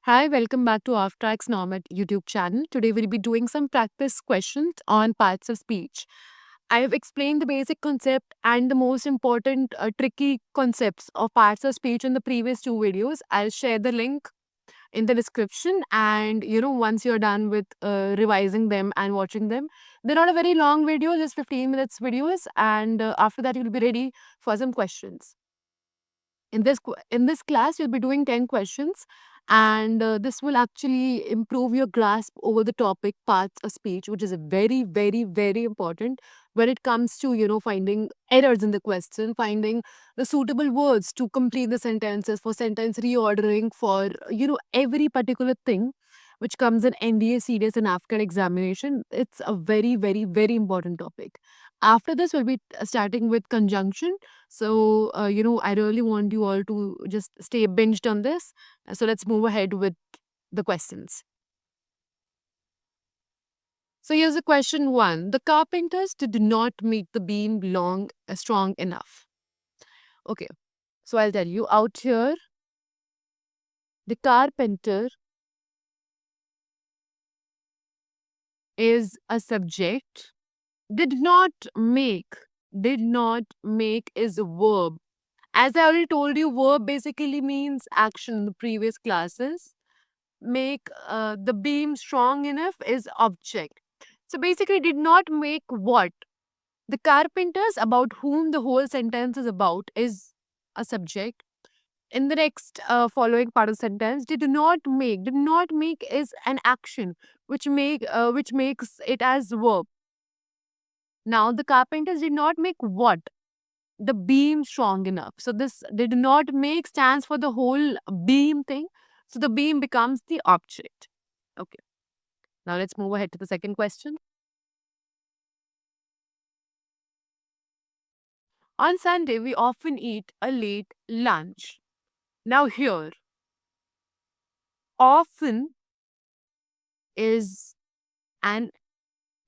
Hi, welcome back to Off Tracks Normat YouTube channel. Today we'll be doing some practice questions on parts of speech. I have explained the basic concept and the most important tricky concepts of parts of speech in the previous two videos. I'll share the link in the description, and once you're done with revising them and watching them, they're not a very long video, just 15 minutes videos, and after that you'll be ready for some questions. In this class, you'll be doing 10 questions, and this will actually improve your grasp over the topic parts of speech, which is very, very, very important when it comes to finding errors in the question, finding the suitable words to complete the sentences, for sentence reordering, for every particular thing which comes in NDA, CDS, and AFCAT examination. It's a very, very, very important topic. After this, we'll be starting with conjunction. So, I really want you all to just stay binged on this. So, let's move ahead with the questions. So, here's the question one. The carpenters did not make the beam strong enough. Okay, so I'll tell you out here, the carpenter is a subject. Did not make, did not make is a verb. As I already told you, verb basically means action in the previous classes. Make the beam strong enough is object. So basically, did not make what? The carpenters, about whom the whole sentence is about, is a subject. In the next following part of sentence, did not make is an action which makes it as verb. Now the carpenters did not make what? The beam strong enough. So this did not make stands for the whole beam thing. So the beam becomes the object. Okay. Now let's move ahead to the second question. On Sunday, we often eat a late lunch. Now here, often is an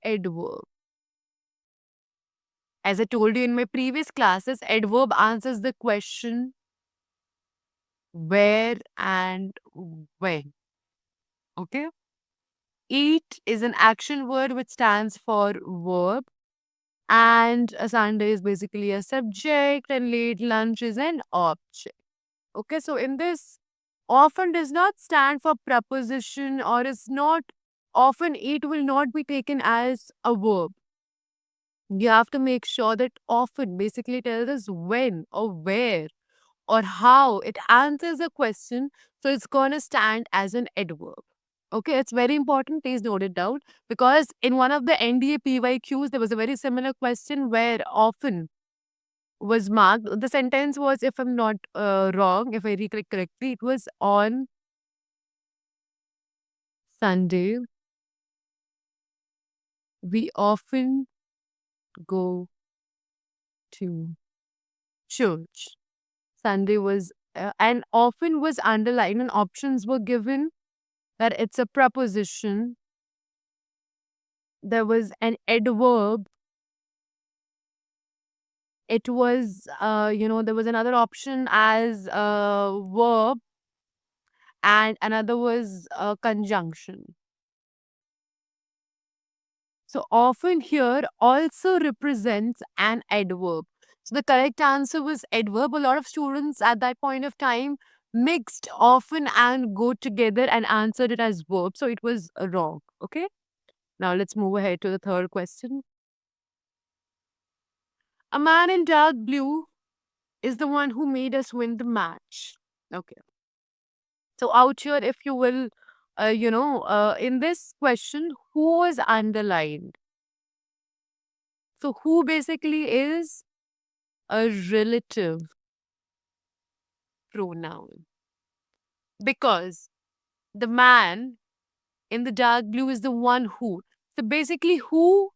adverb. As I told you in my previous classes, adverb answers the question where and when. Okay. Eat is an action word which stands for verb, and a Sunday is basically a subject, and late lunch is an object. Okay, so in this, often does not stand for preposition, or is not often, it will not be taken as a verb. You have to make sure that often basically tells us when or where or how it answers a question, so it's going to stand as an adverb. Okay, it's very important. Please note it down, because in one of the NDA PYQs, there was a very similar question where often was marked. The sentence was, if I'm not wrong, if I recollect correctly, it was on Sunday. We often go to church. Sunday was, and often was underlined, and options were given that it's a preposition. There was an adverb. It was, there was another option as a verb, and another was a conjunction. So often here also represents an adverb. So the correct answer was adverb. A lot of students at that point of time mixed often and go together and answered it as verb. So it was wrong. Okay. Now let's move ahead to the third question. A man in dark blue is the one who made us win the match. Okay. So out here, if you will, in this question, who was underlined? So who basically is a relative pronoun, because the man in the dark blue is the one who. So basically, who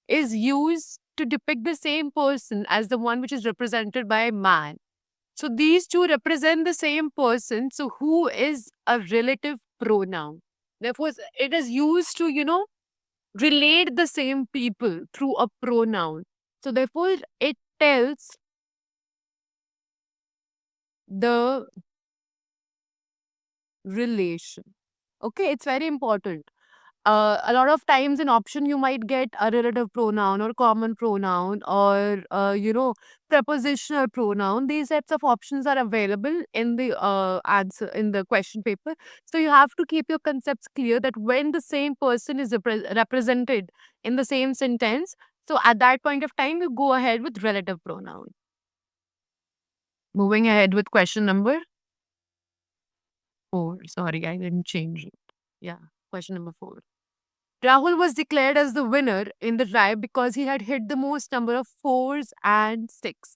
is used to depict the same person as the one which is represented by man. So these two represent the same person. So who is a relative pronoun. Therefore, it is used to, relate the same people through a pronoun. So therefore, it tells the relation. Okay, it's very important. A lot of times in option you might get a relative pronoun or common pronoun or prepositional pronoun. These types of options are available in the answer in the question paper. So you have to keep your concepts clear that when the same person is represented in the same sentence, so at that point of time you go ahead with relative pronoun. Moving ahead with question number 4. Sorry, I didn't change it. Yeah, question number 4. Rahul was declared as the winner in the drive because he had hit the most number of fours and six.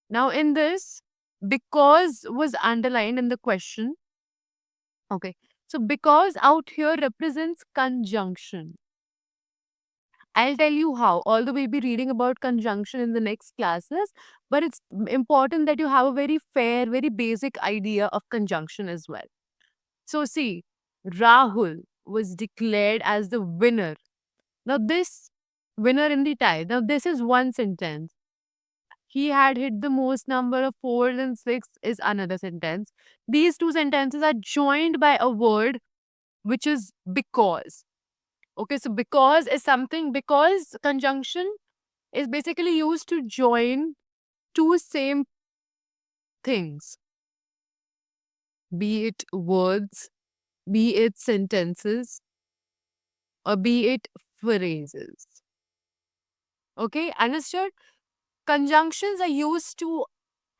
Now, in this, because was underlined in the question. Okay. So, because out here represents conjunction. I'll tell you how, although we'll be reading about conjunction in the next classes, but it's important that you have a very fair, very basic idea of conjunction as well. So, see, Rahul was declared as the winner. Now, this winner in the tie. Now, this is one sentence. He had hit the most number of fours and six is another sentence. These two sentences are joined by a word which is because. Okay, so because is something, because conjunction is basically used to join two same things, be it words, be it sentences, or be it phrases. Okay, understood? Conjunctions are used to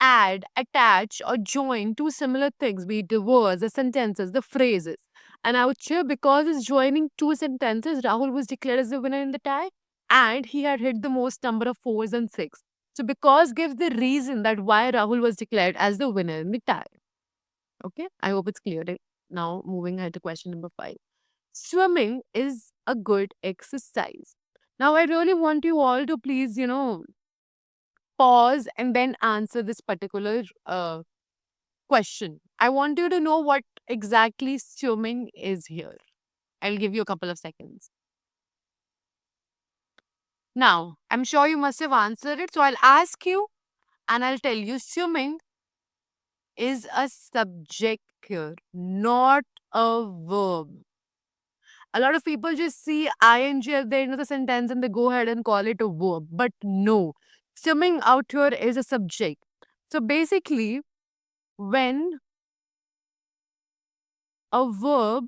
add, attach, or join two similar things, be it the words, the sentences, the phrases. And out here, because it's joining two sentences, Rahul was declared as the winner in the tie, and he had hit the most number of fours and six. So, because gives the reason that why Rahul was declared as the winner in the tie. Okay, I hope it's clear. Now, moving ahead to question number 5. Swimming is a good exercise. Now, I really want you all to please, pause and then answer this particular question. I want you to know what exactly swimming is here. I'll give you a couple of seconds. Now, I'm sure you must have answered it. So I'll ask you and I'll tell you swimming is a subject here, not a verb. A lot of people just see ing at the end of the sentence and they go ahead and call it a verb. But no, swimming out here is a subject. So basically, when a verb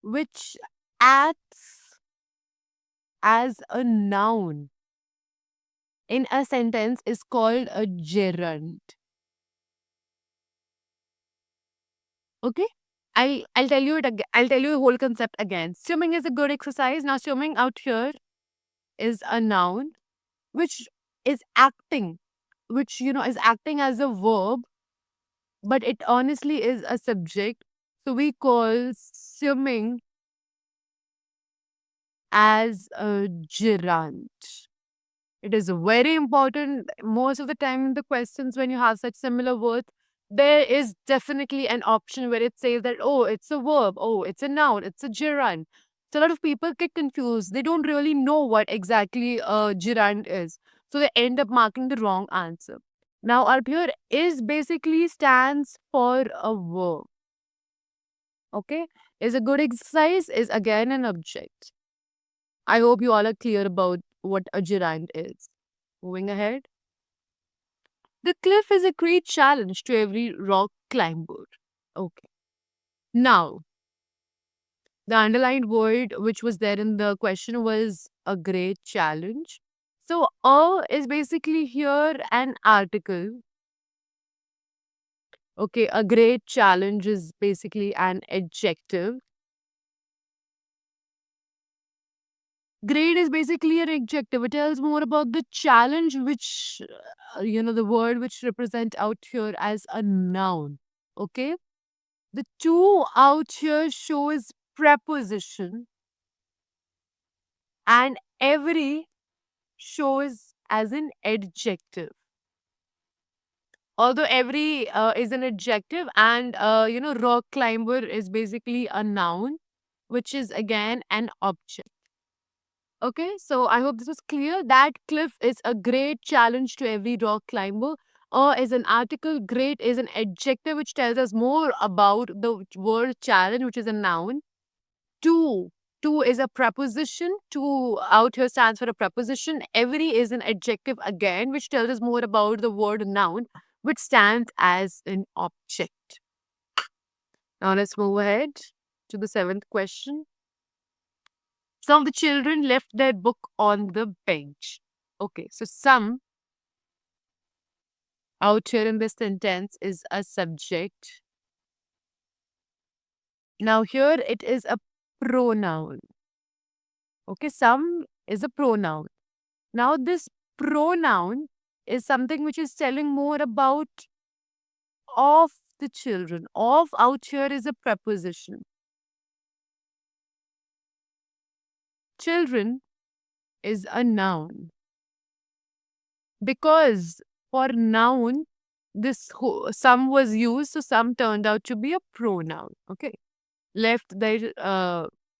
which acts as a noun in a sentence is called a gerund. Okay? I'll tell you it again. I'll tell you the whole concept again. Swimming is a good exercise. Now, swimming out here is a noun which is acting, which is acting as a verb, but it honestly is a subject. So we call swimming as a gerund. It is very important. Most of the time in the questions, when you have such similar words, there is definitely an option where it says that, oh, it's a verb, oh, it's a noun, it's a gerund. So a lot of people get confused. They don't really know what exactly a gerund is. So they end up marking the wrong answer. Now, up here is basically stands for a verb. Okay? Is a good exercise is again an object. I hope you all are clear about what a gerund is. Moving ahead. The cliff is a great challenge to every rock climber. Okay. Now, the underlined word which was there in the question was a great challenge. So, a is basically here an article. Okay, a great challenge is basically an adjective. Great is basically an adjective. It tells more about the challenge, which, the word which represent out here as a noun. Okay. The two out here shows preposition and every shows as an adjective. Although every is an adjective and, rock climber is basically a noun, which is again an object. Okay, so I hope this was clear. That cliff is a great challenge to every rock climber. Is an article. Great is an adjective which tells us more about the word challenge, which is a noun. To. To is a preposition. To out here stands for a preposition. Every is an adjective again, which tells us more about the word noun, which stands as an object. Now let's move ahead to the seventh question. Some of the children left their book on the bench. Okay, so some out here in this sentence is a subject. Now here it is a pronoun. Okay, some is a pronoun. Now this pronoun is something which is telling more about of the children. Of out here is a preposition. Children is a noun. Because for noun, this some was used, so some turned out to be a pronoun. Okay. Left their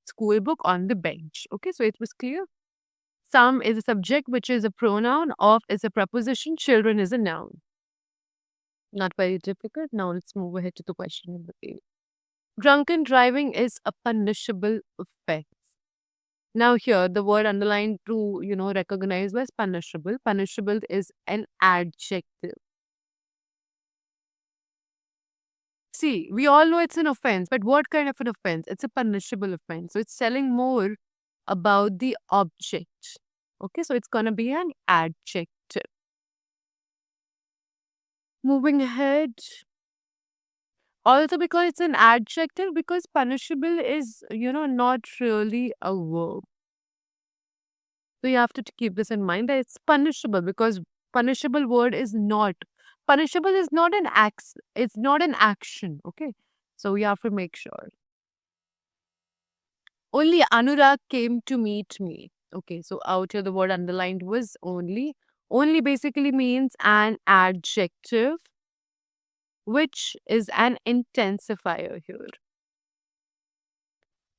school book on the bench. Okay, so it was clear. Some is a subject, which is a pronoun. Of is a preposition. Children is a noun. Not very difficult. Now let's move ahead to the question number 8. Drunken driving is a punishable offense. Now here the word underlined to recognize was punishable. Punishable is an adjective. See, we all know it's an offense, but what kind of an offense? It's a punishable offense. So it's telling more about the object. Okay, so it's gonna be an adjective. Moving ahead. Also, because it's an adjective, because punishable is, not really a verb. So you have to keep this in mind that it's punishable because punishable word is not. Punishable is not an act. It's not an action. Okay. So we have to make sure. Only Anurag came to meet me. Okay. So out here the word underlined was only. Only basically means an adjective, which is an intensifier here.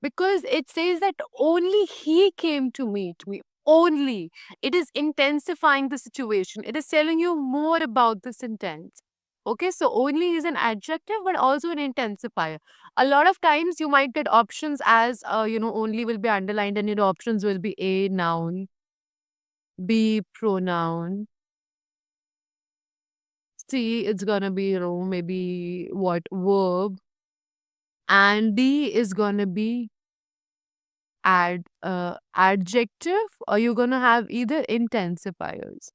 Because it says that only he came to meet me. Only. It is intensifying the situation. It is telling you more about the sentence. Okay, so only is an adjective, but also an intensifier. A lot of times you might get options as, only will be underlined and your options will be A, noun, B, pronoun, C, it's gonna be, maybe what, verb, and D is gonna be adjective, or you're gonna have either intensifiers.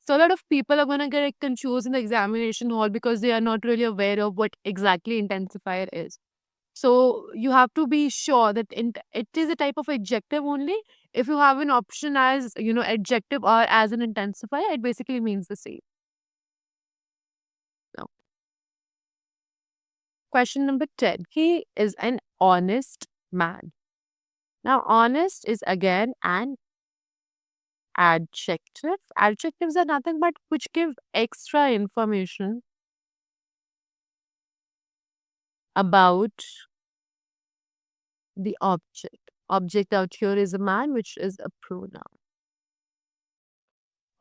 So a lot of people are gonna get confused in the examination hall because they are not really aware of what exactly intensifier is. So you have to be sure that it is a type of adjective only. If you have an option as adjective or as an intensifier, it basically means the same. Now, question number 10. He is an honest man. Now, honest is again an adjective. Adjectives are nothing but which give extra information about the object. Object out here is a man, which is a pronoun.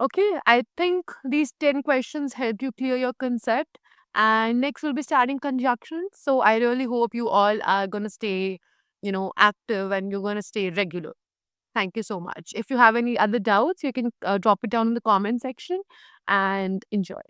Okay, I think these 10 questions help you clear your concept. And next we'll be starting conjunctions. So I really hope you all are going to stay, active and you're going to stay regular. Thank you so much. If you have any other doubts, you can drop it down in the comment section and enjoy.